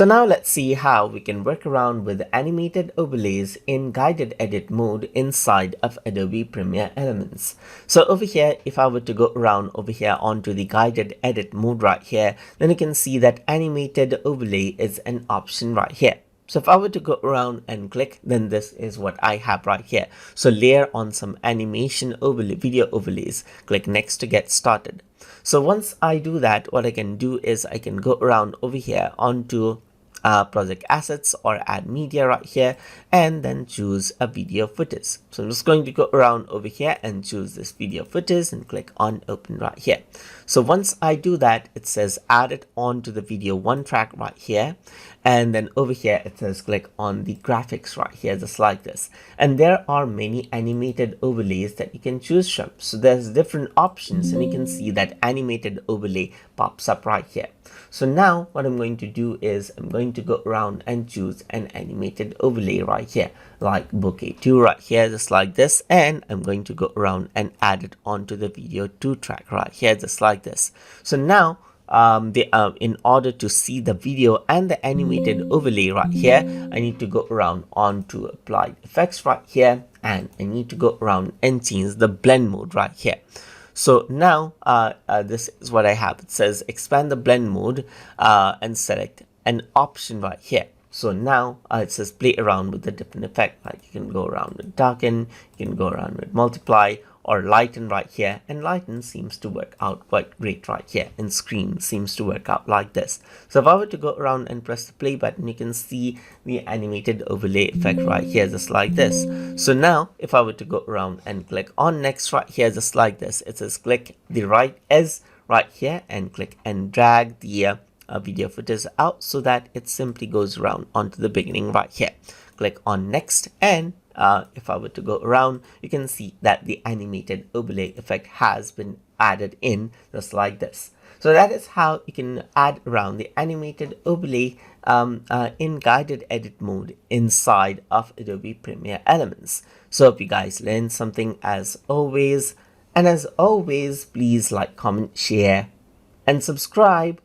So now let's see how we can work around with animated overlays in guided edit mode inside of Adobe Premiere Elements. So over here, if I were to go around over here onto the guided edit mode right here, then you can see that animated overlay is an option right here. So if I were to go around and click, then this is what I have right here. So layer on some animation overlay, video overlays, click next to get started. So once I do that, what I can do is I can go around over here onto project assets or add media right here and then choose a video footage. So I'm just going to go around over here and choose this video footage and click on open right here. So once I do that, it says add it onto the video one track right here, and then over here it says click on the graphics right here, just like this. And there are many animated overlays that you can choose from. So there's different options and you can see that animated overlay pops up right here. So now what I'm going to do is I'm going to go around and choose an animated overlay right here, like Bokeh 2 right here, just like this. And I'm going to go around and add it onto the video 2 track right here, just like this. So now in order to see the video and the animated overlay right here, I need to go around onto applied effects right here, and I need to go around and change the blend mode right here. So now this is what I have. It says expand the blend mode and select an option right here. So now it says play around with the different effect, like you can go around with darken, you can go around with multiply or lighten right here, and lighten seems to work out quite great right here, and screen seems to work out like this. So if I were to go around and press the play button, you can see the animated overlay effect right here, just like this. So now if I were to go around and click on next right here, just like this, it says click the right S right here and click and drag the video footage out so that it simply goes around onto the beginning right here. Click on next, and if I were to go around, you can see that the animated overlay effect has been added in, just like this. So that is how you can add around the animated overlay in guided edit mode inside of Adobe Premiere Elements. So hope you guys learned something as always. And as always, please like, comment, share, and subscribe.